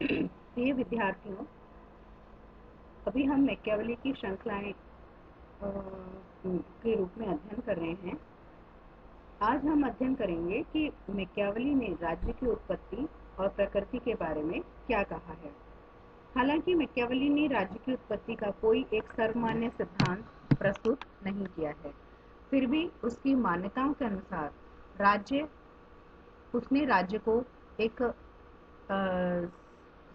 प्रिय विद्यार्थियों, अभी हम मैकियावेली की श्रृंखलाएं के रूप में अध्ययन कर रहे हैं। आज हम अध्ययन करेंगे कि मैकियावेली ने राज्य की उत्पत्ति और प्रकृति के बारे में क्या कहा है। हालांकि मैकियावेली ने राज्य की उत्पत्ति का कोई एक सर्वमान्य सिद्धांत प्रस्तुत नहीं किया है, फिर भी उसकी मान्यताओं के अनुसार उसने राज्य को एक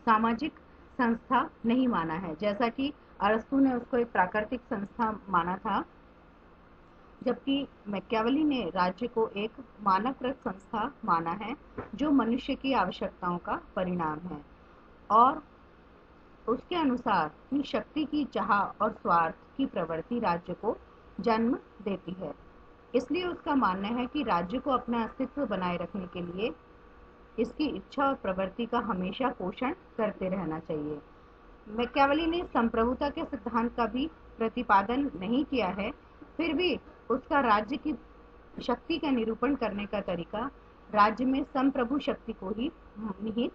सामाजिक संस्था नहीं माना है, जैसा कि अरस्तु ने उसको एक प्राकृतिक संस्था माना था, जबकि मैकियावेली ने राज्य को एक मानवकृत संस्था माना है जो मनुष्य की आवश्यकताओं का परिणाम है और उसके अनुसार कि शक्ति की चाह और स्वार्थ की प्रवृत्ति राज्य को जन्म देती है। इसलिए उसका मानना है कि राज्य को अपना अस्तित्व बनाए रखने के लिए इसकी इच्छा और प्रवृत्ति का हमेशा पोषण करते रहना चाहिए। मैकियावेली ने संप्रभुता के सिद्धांत का भी प्रतिपादन नहीं किया है, फिर भी उसका राज्य की शक्ति का निरूपण करने का तरीका राज्य में संप्रभु शक्ति को ही निहित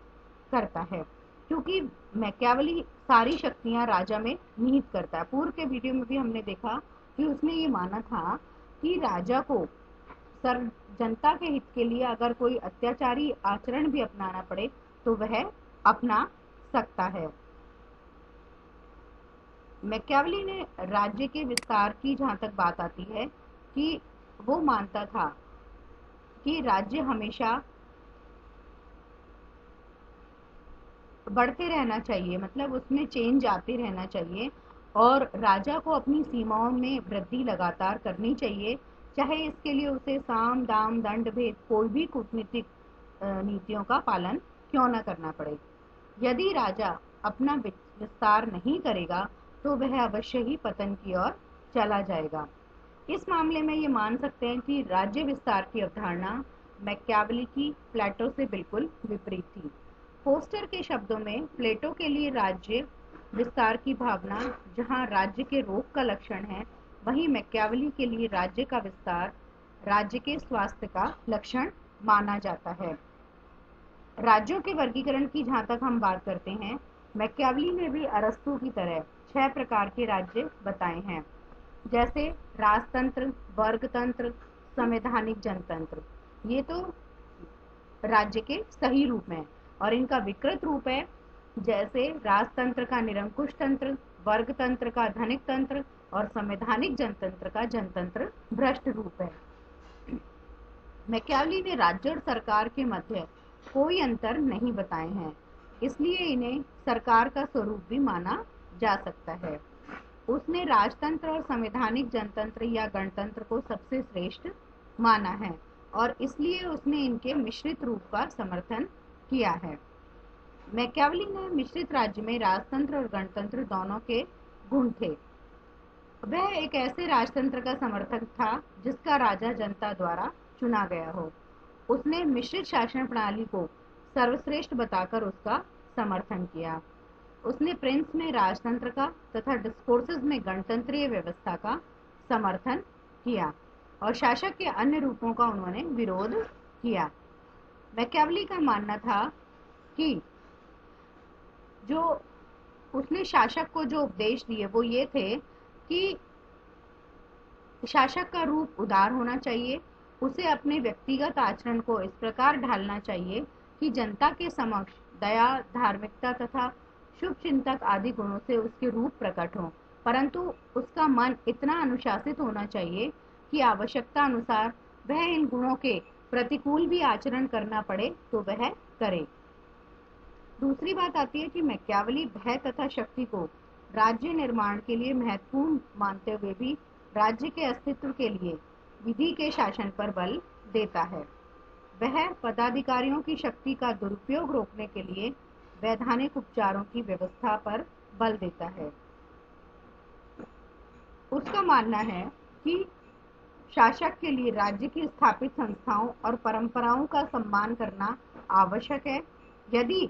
करता है, क्योंकि मैकियावेली सारी शक्तियां राजा में निहित करता है। पूर्व के वीडियो में भी हमने देखा कि उसने ये माना था कि राजा को जनता के हित के लिए अगर कोई अत्याचारी आचरण भी अपनाना पड़े तो वह अपना सकता है। मैकियावेली ने राज्य के विस्तार की जहां तक बात आती है कि वो मानता था कि राज्य हमेशा बढ़ते रहना चाहिए, मतलब उसमें चेंज आते रहना चाहिए और राजा को अपनी सीमाओं में वृद्धि लगातार करनी चाहिए, चाहे इसके लिए उसे साम दाम दंड भेद कोई भी कूटनीतिक नीतियों का पालन क्यों न करना पड़े। यदि राजा अपना विस्तार नहीं करेगा तो वह अवश्य ही पतन की ओर चला जाएगा। इस मामले में ये मान सकते हैं कि राज्य विस्तार की अवधारणा मैकियावेली की प्लेटो से बिल्कुल विपरीत थी। फोस्टर के शब्दों में प्लेटो के लिए राज्य विस्तार की भावना जहां राज्य के रोग का लक्षण है, वहीं मैकियावेली के लिए राज्य का विस्तार राज्य के स्वास्थ्य का लक्षण माना जाता है। राज्यों के वर्गीकरण की जहां तक हम बात करते हैं, मैकियावेली ने भी अरस्तु की तरह 6 प्रकार के राज्य बताए हैं, जैसे राजतंत्र, वर्गतंत्र, संवैधानिक जनतंत्र। ये तो राज्य के सही रूप में, और इनका विकृत रूप है, जैसे राजतंत्र का निरंकुश तंत्र, वर्गतंत्र का धनिक तंत्र और संवैधानिक जनतंत्र का जनतंत्र भ्रष्ट रूप है। मैकियावेली ने राज्य और सरकार के मध्य कोई अंतर नहीं बताए हैं, इसलिए इन्हें सरकार का स्वरूप भी माना जा सकता है। उसने राजतंत्र और संवैधानिक जनतंत्र या गणतंत्र को सबसे श्रेष्ठ माना है और इसलिए उसने इनके मिश्रित रूप का समर्थन किया है। मैकियावेली ने मिश्रित राज्य में राजतंत्र और गणतंत्र दोनों के गुण थे। वह एक ऐसे राजतंत्र का समर्थक था जिसका राजा जनता द्वारा चुना गया हो। उसने मिश्रित शासन प्रणाली को सर्वश्रेष्ठ बताकर उसका समर्थन किया। उसने प्रिंस में राजतंत्र का तथा डिस्कोर्सेस में गणतंत्रीय व्यवस्था का समर्थन किया और शासक के अन्य रूपों का उन्होंने विरोध किया। मैकियावेली का मानना था कि जो उसने शासक को जो उपदेश दिए वो ये थे कि शासक का रूप उदार होना चाहिए, उसे अपने व्यक्तिगत आचरण को इस प्रकार ढालना चाहिए कि जनता के समक्ष दया, धार्मिकता तथा शुभ चिंतक आदि गुणों से उसके रूप प्रकट हो, परंतु उसका मन इतना अनुशासित होना चाहिए कि आवश्यकता अनुसार वह इन गुणों के प्रतिकूल भी आचरण करना पड़े तो वह करे। दूसरी बात आती है कि मैकियावेली भय तथा शक्ति को राज्य निर्माण के लिए महत्वपूर्ण मानते हुए भी राज्य के अस्तित्व के लिए विधि के शासन पर बल देता है। वह पदाधिकारियों की शक्ति का दुरुपयोग रोकने के लिए वैधानिक उपचारों की व्यवस्था पर बल देता है। उसका मानना है कि शासक के लिए राज्य की स्थापित संस्थाओं और परंपराओं का सम्मान करना आवश्यक है। यदि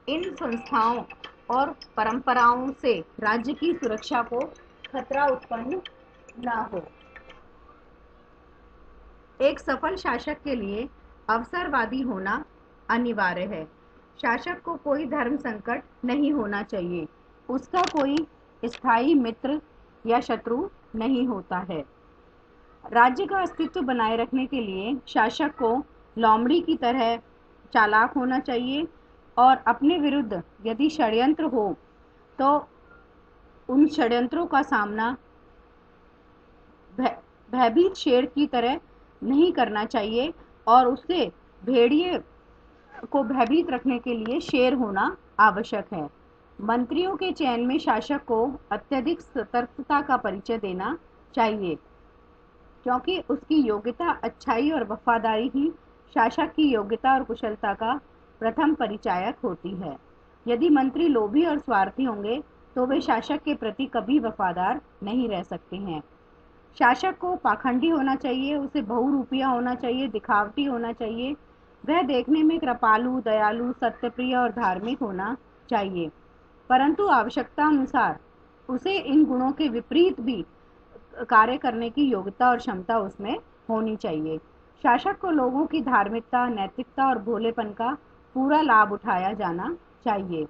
इन संस्थाओं और परंपराओं से राज्य की सुरक्षा को खतरा उत्पन्न न हो। एक सफल शासक के लिए अवसरवादी होना अनिवार्य है। शासक को कोई धर्म संकट नहीं होना चाहिए, उसका कोई स्थायी मित्र या शत्रु नहीं होता है। राज्य का अस्तित्व बनाए रखने के लिए शासक को लोमड़ी की तरह चालाक होना चाहिए और अपने विरुद्ध यदि षड्यंत्र हो तो उन षड्यंत्रों का सामना भयभीत शेर की तरह नहीं करना चाहिए और उससे भेड़िए को भयभीत रखने के लिए शेर होना आवश्यक है। मंत्रियों के चयन में शासक को अत्यधिक सतर्कता का परिचय देना चाहिए, क्योंकि उसकी योग्यता, अच्छाई और वफादारी ही शासक की योग्यता और कुशलता का प्रथम परिचायक होती है। यदि मंत्री लोभी और स्वार्थी होंगे तो वे शासक के प्रति कभी वफादार नहीं रह सकते हैं। शासक को पाखंडी होना चाहिए, उसे बहुरूपिया होना चाहिए, दिखावटी होना चाहिए। वह देखने में कृपालु, दयालु, सत्यप्रिय और धार्मिक होना चाहिए, परंतु आवश्यकता अनुसार उसे इन गुणों के विपरीत भी कार्य करने की योग्यता और क्षमता उसमें होनी चाहिए। शासक को लोगों की धार्मिकता, नैतिकता और भोलेपन का पूरा लाभ उठाया जाना चाहिए।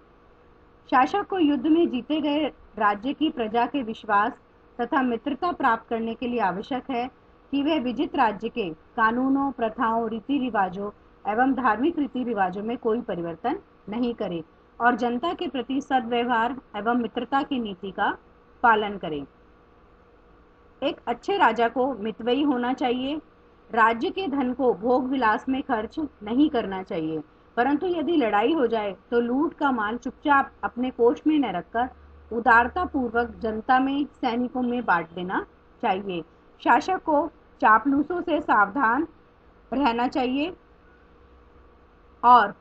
शासक को युद्ध में जीते गए राज्य की प्रजा के विश्वास तथा मित्रता प्राप्त करने के लिए आवश्यक है कि वह विजित राज्य के कानूनों, प्रथाओं, रीति रिवाजों एवं धार्मिक रीति रिवाजों में कोई परिवर्तन नहीं करे और जनता के प्रति सद्व्यवहार एवं मित्रता की नीति का पालन करे। एक अच्छे राजा को मितव्ययी होना चाहिए। राज्य के धन को भोग विलास में खर्च नहीं करना चाहिए, परंतु यदि लड़ाई हो जाए तो लूट का माल चुपचाप अपने कोष में न रखकर उदारता पूर्वक जनता में, सैनिकों में बांट देना चाहिए। शासक को चापलूसों से सावधान रहना चाहिए और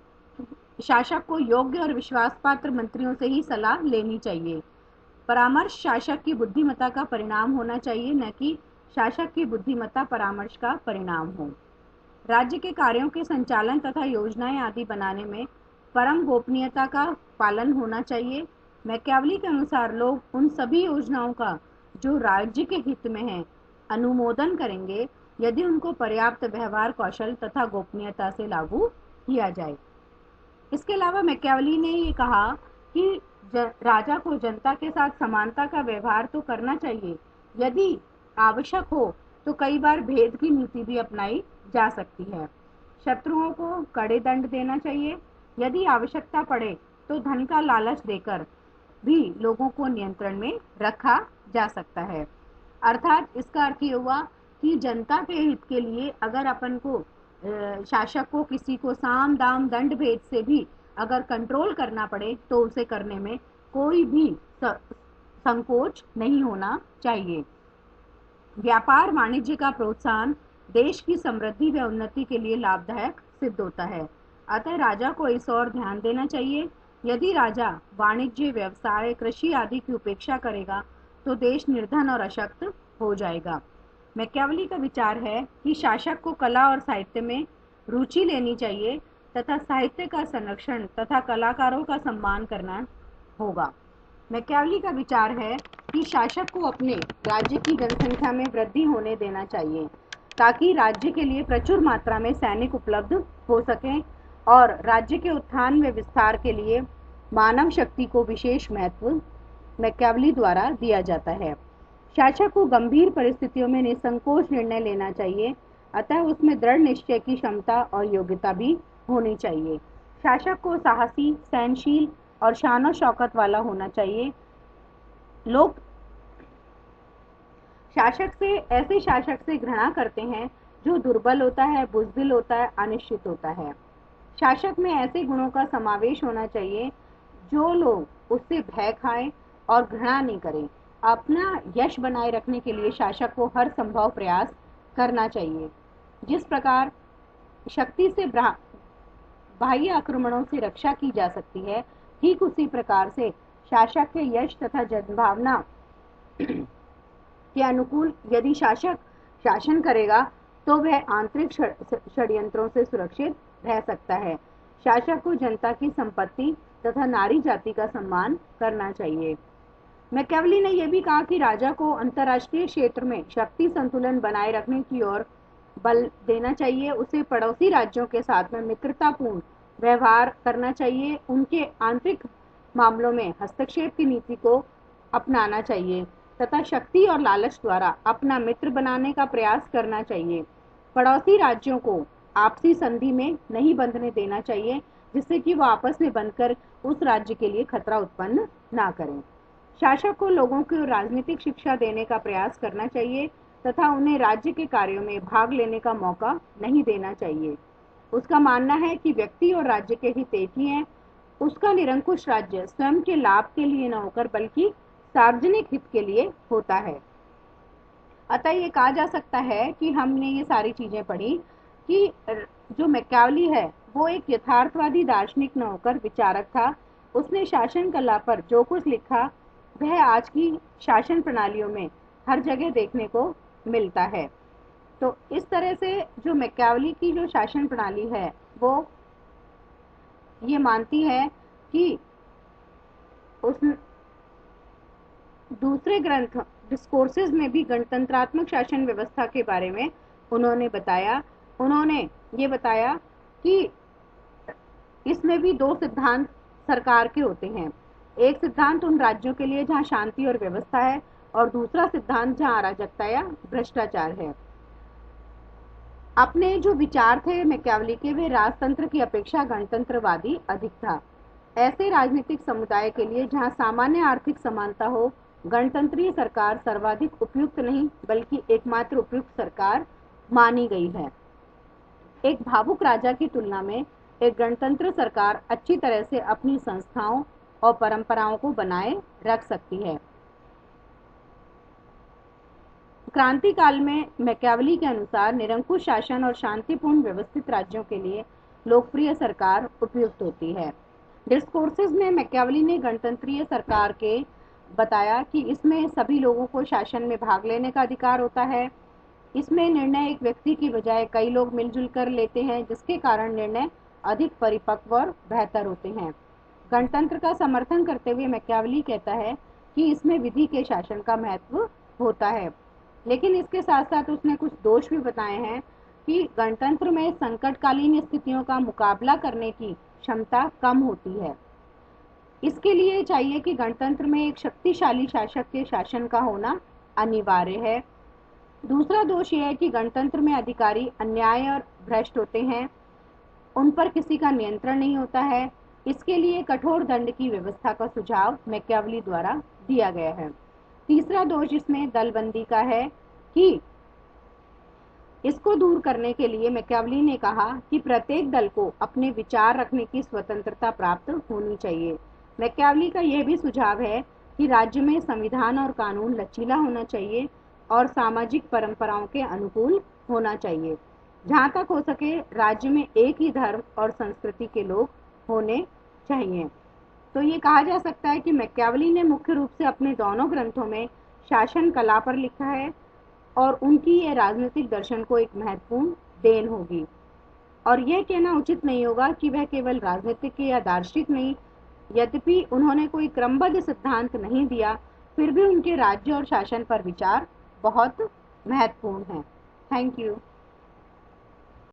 शासक को योग्य और विश्वास पात्र मंत्रियों से ही सलाह लेनी चाहिए। परामर्श शासक की बुद्धिमत्ता का परिणाम होना चाहिए, न कि शासक की बुद्धिमत्ता परामर्श का परिणाम हो। राज्य के कार्यों के संचालन तथा योजनाएं आदि बनाने में परम गोपनीयता का पालन होना चाहिए। मैकियावली के अनुसार लोग उन सभी योजनाओं का जो राज्य के हित में है अनुमोदन करेंगे यदि उनको पर्याप्त व्यवहार कौशल तथा गोपनीयता से लागू किया जाए। इसके अलावा मैकियावली ने ये कहा कि राजा को जनता के साथ समानता का व्यवहार तो करना चाहिए, यदि आवश्यक हो तो कई बार भेद की नीति भी अपनाई जा सकती है। शत्रुओं को कड़े दंड देना चाहिए, यदि आवश्यकता पड़े तो धन का लालच देकर भी लोगों को नियंत्रण में रखा जा सकता है। अर्थात इसका अर्थ ये हुआ कि जनता के हित के लिए अगर अपन को शासक को किसी को साम दाम दंड भेद से भी अगर कंट्रोल करना पड़े तो उसे करने में कोई भी संकोच नहीं होना चाहिए। व्यापार वाणिज्य का प्रोत्साहन देश की समृद्धि व उन्नति के लिए लाभदायक सिद्ध होता है, अतः राजा को इस ओर ध्यान देना चाहिए। यदि राजा वाणिज्य, व्यवसाय, कृषि आदि की उपेक्षा करेगा तो देश निर्धन और अशक्त हो जाएगा। मैकियावली का विचार है कि शासक को कला और साहित्य में रुचि लेनी चाहिए तथा साहित्य का संरक्षण तथा कलाकारों का सम्मान करना होगा। मैकियावली का विचार है कि शासक को अपने राज्य की जनसंख्या में वृद्धि होने देना चाहिए ताकि राज्य के लिए प्रचुर मात्रा में सैनिक उपलब्ध हो सकें और राज्य के उत्थान व विस्तार के लिए मानव शक्ति को विशेष महत्व मैकियावली द्वारा दिया जाता है। शासक को गंभीर परिस्थितियों में निसंकोच निर्णय लेना चाहिए, अतः उसमें दृढ़ निश्चय की क्षमता और योग्यता भी होनी चाहिए। शासक को साहसी, सहनशील और शान और शौकत वाला होना चाहिए। लोग ऐसे शासक से घृणा करते हैं जो दुर्बल होता है, बुजदिल होता है, अनिश्चित होता है। शासक में ऐसे गुणों का समावेश होना चाहिए जो लोग उससे भय खाएं और घृणा नहीं करें। अपना यश बनाए रखने के लिए शासक को हर संभव प्रयास करना चाहिए। जिस प्रकार शक्ति से बाह्य आक्रमणों से रक्षा की जा सकती है, ठीक उसी प्रकार से शासक के यश तथा जनभावना के अनुकूल यदि शासक शासन करेगा तो वह आंतरिक षड्यंत्रों से सुरक्षित रह सकता है। शासक को जनता की संपत्ति तथा नारी जाति का सम्मान करना चाहिए। मैकियावली ने यह भी कहा कि राजा को अंतर्राष्ट्रीय क्षेत्र में शक्ति संतुलन बनाए रखने की ओर बल देना चाहिए। उसे पड़ोसी राज्यों के साथ में मित्रतापूर्ण व्यवहार करना चाहिए, उनके आंतरिक मामलों में हस्तक्षेप की नीति को अपनाना चाहिए तथा शक्ति और लालच द्वारा अपना मित्र बनाने का प्रयास करना चाहिए। पड़ोसी राज्यों को आपसी संधि में नहीं बंधने देना चाहिए, जिससे कि वो आपस में बंधकर उस राज्य के लिए खतरा उत्पन्न ना करें। शासक को लोगों को राजनीतिक शिक्षा देने का प्रयास करना चाहिए तथा उन्हें राज्य के कार्यों में भाग लेने का मौका नहीं देना चाहिए। उसका मानना है कि व्यक्ति और राज्य के हित एक ही हैं। उसका निरंकुश राज्य स्वयं के लाभ के लिए न होकर बल्कि सार्वजनिक हित के लिए होता है। अतः ये कहा जा सकता है कि हमने ये सारी चीजें पढ़ी कि जो मैकियावेली है वो एक यथार्थवादी दार्शनिक न होकर विचारक था। उसने शासन कला पर जो कुछ लिखा वह आज की शासन प्रणालियों में हर जगह देखने को मिलता है। तो इस तरह से जो मैकियावेली की जो शासन प्रणाली है वो ये मानती है कि उस दूसरे ग्रंथ डिस्कोर्सेज में भी गणतंत्रात्मक शासन व्यवस्था के बारे में उन्होंने बताया। उन्होंने ये बताया कि इसमें भी दो सिद्धांत सरकार के होते हैं। एक सिद्धांत उन राज्यों के लिए जहां शांति और व्यवस्था है और दूसरा सिद्धांत जहां अराजकता या भ्रष्टाचार है। अपने जो विचार थे मैकियावेली के वे राजतंत्र की अपेक्षा गणतंत्रवादी अधिक था। ऐसे राजनीतिक समुदाय के लिए जहां सामान्य आर्थिक समानता हो गणतंत्रीय सरकार सर्वाधिक उपयुक्त नहीं बल्कि एकमात्र उपयुक्त सरकार मानी गई है। एक भावुक राजा की तुलना में एक गणतंत्र सरकार अच्छी तरह से अपनी संस्थाओं और परंपराओं को बनाए रख सकती है। क्रांति काल में मैकियावेली के अनुसार निरंकुश शासन और शांतिपूर्ण व्यवस्थित राज्यों के लिए लोकप्रिय सरकार उपयुक्त होती है। डिस्कोर्सेज में मैकियावेली ने गणतंत्रीय सरकार के बताया कि इसमें सभी लोगों को शासन में भाग लेने का अधिकार होता है। इसमें निर्णय एक व्यक्ति की बजाय कई लोग मिलजुल कर लेते हैं, जिसके कारण निर्णय अधिक परिपक्व और बेहतर होते हैं। गणतंत्र का समर्थन करते हुए मैकियावेली कहता है कि इसमें विधि के शासन का महत्व होता है, लेकिन इसके साथ साथ उसने कुछ दोष भी बताए हैं कि गणतंत्र में संकटकालीन स्थितियों का मुकाबला करने की क्षमता कम होती है। इसके लिए चाहिए कि गणतंत्र में एक शक्तिशाली शासक के शासन का होना अनिवार्य है। दूसरा दोष यह है कि गणतंत्र में अधिकारी अन्याय और भ्रष्ट होते हैं, उन पर किसी का नियंत्रण नहीं होता है। इसके लिए कठोर दंड की व्यवस्था का सुझाव मैकियावेली द्वारा दिया गया है। तीसरा दोष इसमें दलबंदी का है कि इसको दूर करने के लिए मैकियावेली ने कहा कि प्रत्येक दल को अपने विचार रखने की स्वतंत्रता प्राप्त होनी चाहिए। मैकियावेली का यह भी सुझाव है कि राज्य में संविधान और कानून लचीला होना चाहिए और सामाजिक परंपराओं के अनुकूल होना चाहिए। जहाँ तक हो सके राज्य में एक ही धर्म और संस्कृति के लोग होने चाहिए। तो ये कहा जा सकता है कि मैकियावेली ने मुख्य रूप से अपने दोनों ग्रंथों में शासन कला पर लिखा है और उनकी यह राजनीतिक दर्शन को एक महत्वपूर्ण देन होगी। और यह कहना उचित नहीं होगा कि वह केवल राजनीतिक या दार्शनिक नहीं, यद्यपि उन्होंने कोई क्रमबद्ध सिद्धांत नहीं दिया, फिर भी उनके राज्य और शासन पर विचार बहुत महत्वपूर्ण है। Thank you.